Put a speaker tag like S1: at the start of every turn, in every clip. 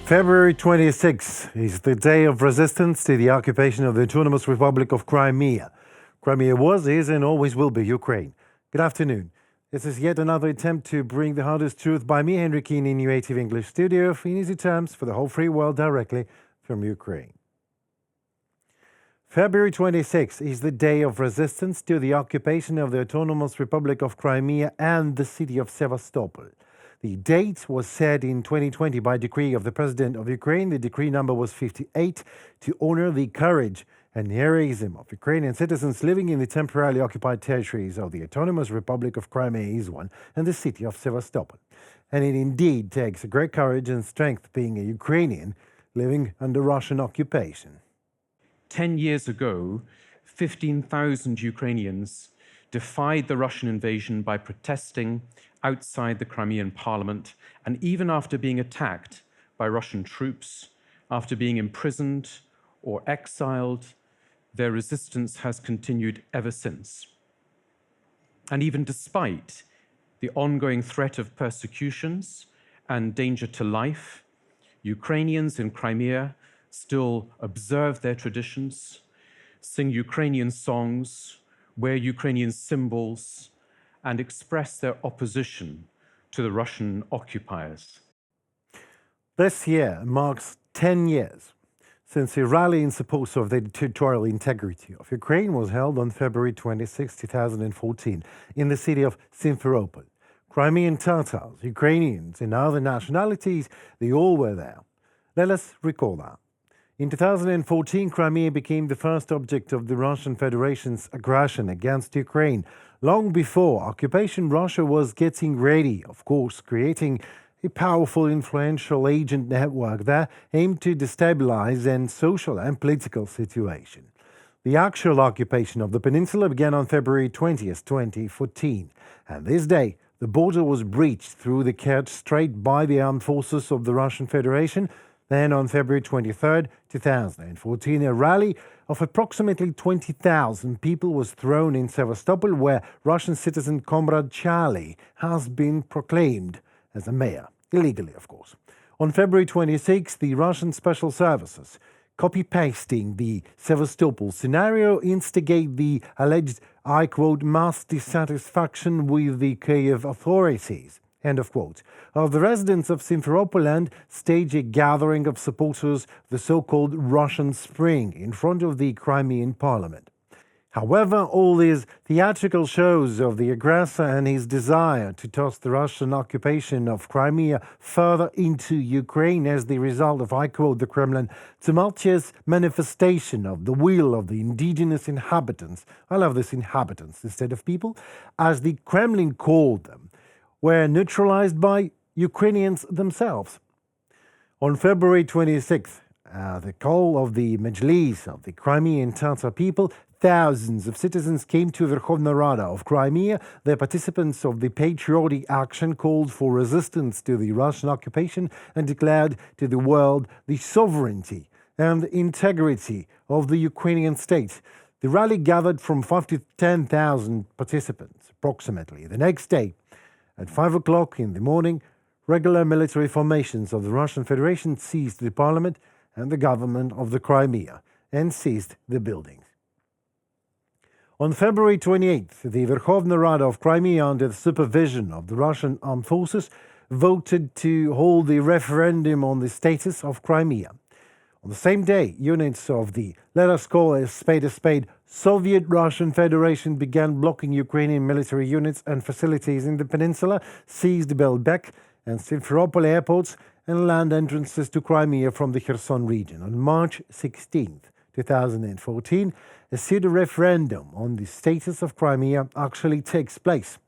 S1: February 26 is the day of resistance to the occupation of the Autonomous Republic of Crimea. Crimea was, is, and always will be Ukraine. Good afternoon. This is yet another attempt to bring the hardest truth by me, Henry Keane, in UATV English studio in easy terms for the whole free world directly from Ukraine. February 26 is the day of resistance to the occupation of the Autonomous Republic of Crimea and the city of Sevastopol. The date was set in 2020 by decree of the President of Ukraine. The decree number was 58 to honor the courage and heroism of Ukrainian citizens living in the temporarily occupied territories of the Autonomous Republic of Crimea is one and the city of Sevastopol. And it indeed takes great courage and strength being a Ukrainian living under Russian occupation.
S2: 10 years ago, 15,000 Ukrainians defied the Russian invasion by protesting outside the Crimean parliament, and even after being attacked by Russian troops, after being imprisoned or exiled, their resistance has continued ever since. And even despite the ongoing threat of persecutions and danger to life, Ukrainians in Crimea still observe their traditions, sing Ukrainian songs, wear Ukrainian symbols, and express their opposition to the Russian occupiers.
S1: This year marks 10 years since a rally in support of the territorial integrity of Ukraine was held on February 26, 2014 in the city of Simferopol. Crimean Tatars, Ukrainians, and other nationalities, they all were there. Let us recall that. In 2014, Crimea became the first object of the Russian Federation's aggression against Ukraine. Long before occupation, Russia was getting ready, of course, creating a powerful, influential agent network that aimed to destabilize the social and political situation. The actual occupation of the peninsula began on February 20th, 2014, and this day, the border was breached through the Kerch Strait by the armed forces of the Russian Federation. Then on February 23, 2014, a rally of approximately 20,000 people was thrown in Sevastopol, where Russian citizen Comrade Charlie has been proclaimed as a mayor, illegally, of course. On February 26, the Russian special services, copy-pasting the Sevastopol scenario, instigate the alleged, I quote, mass dissatisfaction with the Kiev authorities, end of quote, of the residents of Simferopol and stage a gathering of supporters, the so-called Russian Spring, in front of the Crimean parliament. However, all these theatrical shows of the aggressor and his desire to toss the Russian occupation of Crimea further into Ukraine as the result of, I quote the Kremlin, tumultuous manifestation of the will of the indigenous inhabitants, I love this inhabitants instead of people, as the Kremlin called them, were neutralized by Ukrainians themselves. On February 26th, the call of the Majlis of the Crimean Tatar people, thousands of citizens came to Verkhovna Rada of Crimea. The participants of the patriotic action called for resistance to the Russian occupation and declared to the world the sovereignty and integrity of the Ukrainian state. The rally gathered from 5 to 10,000 participants, approximately. The next day, at 5 o'clock in the morning, regular military formations of the Russian Federation seized the parliament and the government of the Crimea and seized the buildings. On February 28th, the Verkhovna Rada of Crimea, under the supervision of the Russian armed forces, voted to hold the referendum on the status of Crimea. On the same day, units of the, let us call a spade, Soviet Russian Federation began blocking Ukrainian military units and facilities in the peninsula, seized Belbek and Simferopol airports, and land entrances to Crimea from the Kherson region. On March 16, 2014, a pseudo-referendum on the status of Crimea actually takes place.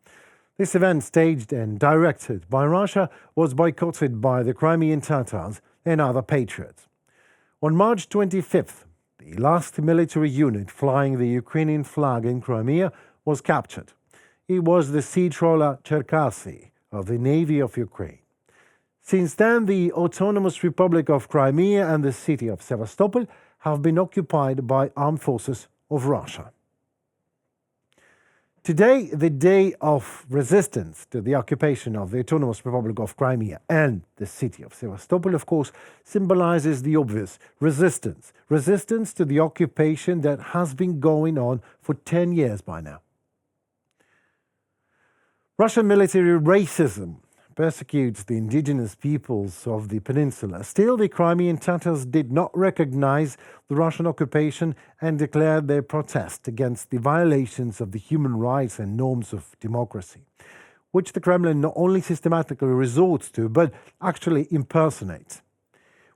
S1: This event, staged and directed by Russia, was boycotted by the Crimean Tatars and other patriots. On March 25th, the last military unit flying the Ukrainian flag in Crimea was captured. It was the sea trawler Cherkasy of the Navy of Ukraine. Since then, the Autonomous Republic of Crimea and the city of Sevastopol have been occupied by armed forces of Russia. Today, the day of resistance to the occupation of the Autonomous Republic of Crimea and the city of Sevastopol, of course, symbolizes the obvious resistance. Resistance to the occupation that has been going on for 10 years by now. Russian military racism persecutes the indigenous peoples of the peninsula. Still, the Crimean Tatars did not recognize the Russian occupation and declared their protest against the violations of the human rights and norms of democracy, which the Kremlin not only systematically resorts to, but actually impersonates.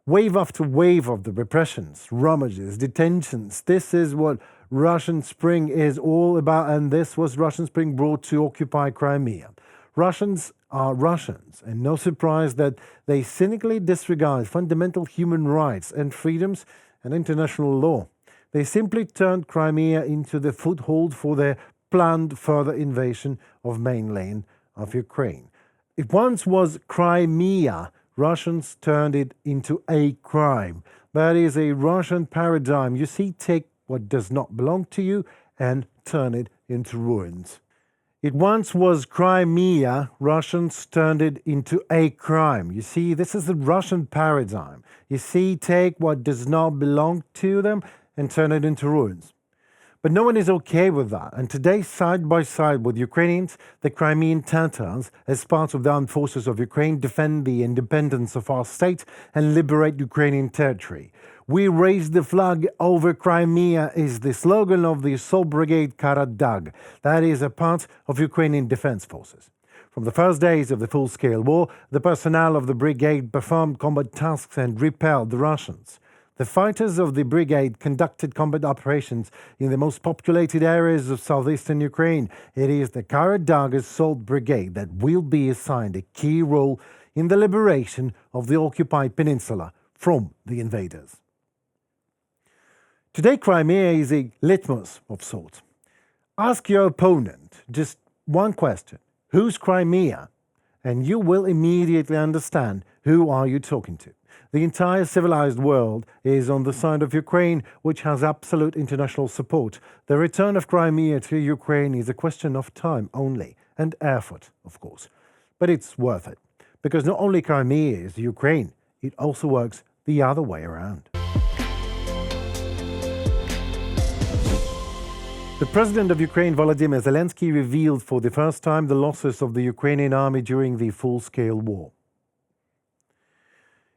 S1: Wave after wave of the repressions, rummages, detentions, this is what Russian Spring is all about, and this was Russian Spring brought to occupy Crimea. Russians are Russians, and no surprise that they cynically disregard fundamental human rights and freedoms and international law. They simply turned Crimea into the foothold for their planned further invasion of mainland of Ukraine. It once was Crimea. Russians turned it into a crime. That is a Russian paradigm. You see, take what does not belong to you and turn it into ruins. It once was Crimea. Russians turned it into a crime. You see, this is the Russian paradigm. You see, take what does not belong to them and turn it into ruins. But no one is okay with that. And today, side by side with Ukrainians, the Crimean Tatars, as part of the armed forces of Ukraine, defend the independence of our state and liberate Ukrainian territory. We raise the flag over Crimea is the slogan of the Assault Brigade Karadag. That is a part of Ukrainian defense forces. From the first days of the full-scale war, the personnel of the brigade performed combat tasks and repelled the Russians. The fighters of the brigade conducted combat operations in the most populated areas of southeastern Ukraine. It is the Karadag Assault Brigade that will be assigned a key role in the liberation of the occupied peninsula from the invaders. Today, Crimea is a litmus of sorts. Ask your opponent just one question: who's Crimea? And you will immediately understand who are you talking to. The entire civilized world is on the side of Ukraine, which has absolute international support. The return of Crimea to Ukraine is a question of time only, and effort, of course. But it's worth it, because not only Crimea is Ukraine, it also works the other way around. The president of Ukraine, Volodymyr Zelenskyy, revealed for the first time the losses of the Ukrainian army during the full-scale war.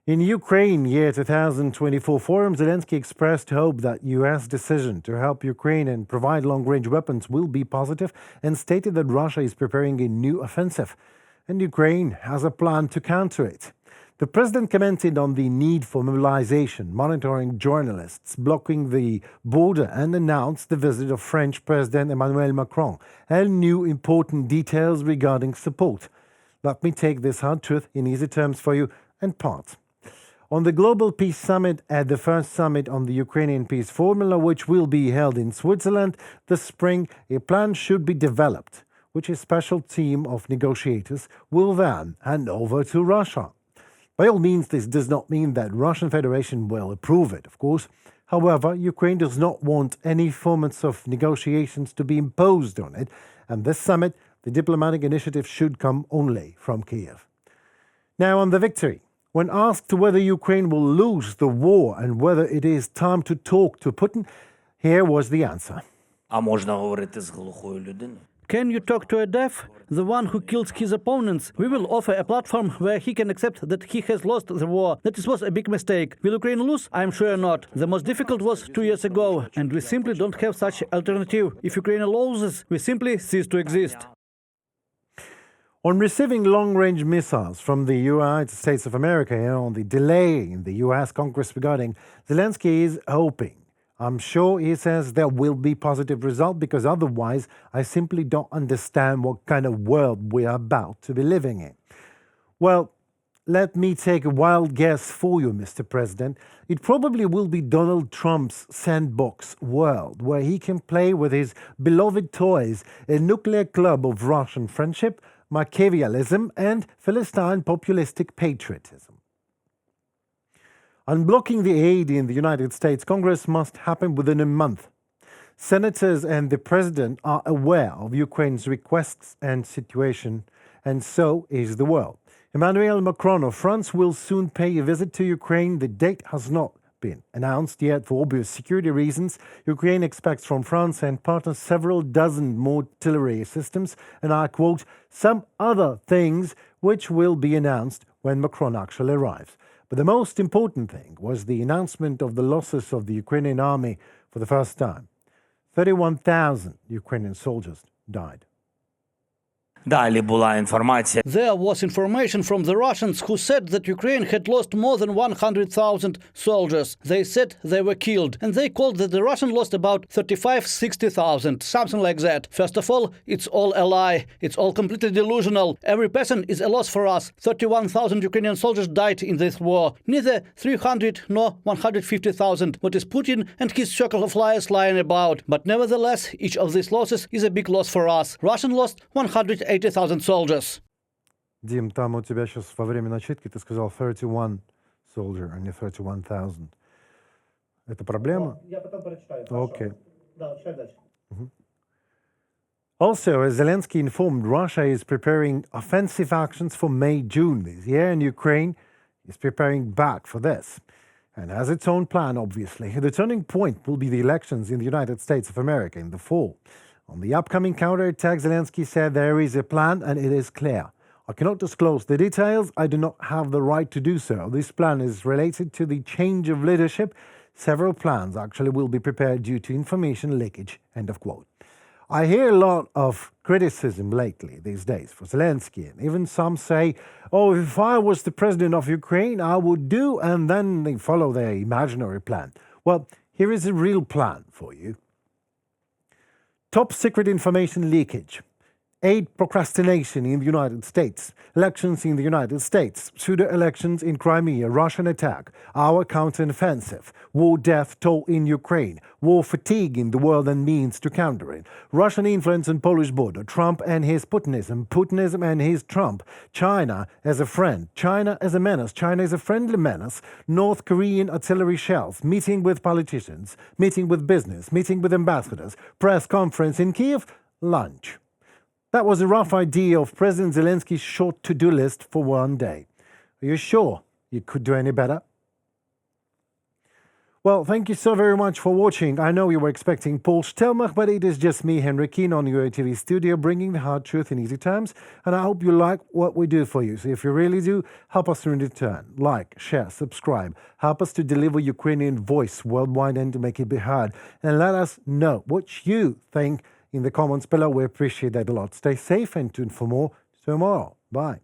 S1: In Ukraine Year 2024 forum, Zelenskyy expressed hope that U.S. decision to help Ukraine and provide long-range weapons will be positive and stated that Russia is preparing a new offensive and Ukraine has a plan to counter it. The president commented on the need for mobilization, monitoring journalists, blocking the border, and announced the visit of French President Emmanuel Macron and new important details regarding support. Let me take this hard truth in easy terms for you and part. On the Global Peace Summit at the first summit on the Ukrainian Peace Formula, which will be held in Switzerland this spring, a plan should be developed, which a special team of negotiators will then hand over to Russia. By all means, this does not mean that Russian Federation will approve it, of course. However, Ukraine does not want any formats of negotiations to be imposed on it, and this summit, the diplomatic initiative should come only from Kiev. Now on the victory. When asked whether Ukraine will lose the war and whether it is time to talk to Putin, here was the answer.
S3: А можна говорити з глухою людиною?
S4: Can you talk to a deaf? The one who kills his opponents. We will offer a platform where he can accept that he has lost the war, that it was a big mistake. Will Ukraine lose? I'm sure not. The most difficult was 2 years ago, and we simply don't have such alternative. If Ukraine loses, we simply cease to exist.
S1: On receiving long-range missiles from the United States of America and on the delay in the U.S. Congress regarding, Zelensky is hoping. I'm sure he says there will be positive result because otherwise I simply don't understand what kind of world we are about to be living in. Well, let me take a wild guess for you, Mr. President. It probably will be Donald Trump's sandbox world, where he can play with his beloved toys, a nuclear club of Russian friendship, Machiavellism, and Philistine populistic patriotism. Unblocking the aid in the United States Congress must happen within a month. Senators and the president are aware of Ukraine's requests and situation, and so is the world. Emmanuel Macron of France will soon pay a visit to Ukraine. The date has not been announced yet for obvious security reasons. Ukraine expects from France and partners several dozen more artillery systems and, I quote, some other things which will be announced when Macron actually arrives. But the most important thing was the announcement of the losses of the Ukrainian army for the first time. 31,000 Ukrainian soldiers died.
S3: Далі була інформація.
S4: There was information from the Russians who said that Ukraine had lost more than 100,000 soldiers. They said they were killed, and they called that the Russians lost about 35,000-60,000, something like that. First of all, it's all a lie. It's all completely delusional. Every person is a loss for us. 31,000 Ukrainian soldiers died in this war. Neither 300 nor 150,000. What is Putin and his circle of liars lying about? But nevertheless, each of these losses is a big loss for us. Russian lost 180,000 soldiers.
S1: Дим, там у тебя сейчас во время начитки ты сказал 31 soldier, а не 31,000. Это проблема?
S4: Я потом прочитаю.
S1: Okay.
S4: Да, читай дальше.
S1: Also, as Zelensky informed, Russia is preparing offensive actions for May-June this year, and Ukraine is preparing back for this. And has its own plan, obviously. The turning point will be the elections in the United States of America in the fall. On the upcoming counterattack, Zelensky said there is a plan and it is clear. I cannot disclose the details. I do not have the right to do so. This plan is related to the change of leadership. Several plans actually will be prepared due to information leakage. End of quote. I hear a lot of criticism lately these days for Zelensky, and even some say, oh, if I was the president of Ukraine, I would do, and then they follow their imaginary plan. Well, here is a real plan for you. Top secret information leakage, aid procrastination in the United States, elections in the United States, pseudo-elections in Crimea, Russian attack, our counter-offensive, war death toll in Ukraine, war fatigue in the world and means to counter it, Russian influence on Polish border, Trump and his Putinism, Putinism and his Trump, China as a friend, China as a menace, China is a friendly menace, North Korean artillery shells, meeting with politicians, meeting with business, meeting with ambassadors, press conference in Kiev, lunch. That was a rough idea of President Zelensky's short to-do list for one day. Are you sure you could do any better? Well, thank you so very much for watching. I know you were expecting Paul Stelmach, but it is just me, Henry Keane, on UATV Studio, bringing the hard truth in easy terms. And I hope you like what we do for you. So if you really do, help us in return. Like, share, subscribe. Help us to deliver Ukrainian voice worldwide and to make it be heard. And let us know what you think in the comments below. We appreciate that a lot. Stay safe and tuned for more tomorrow. Bye.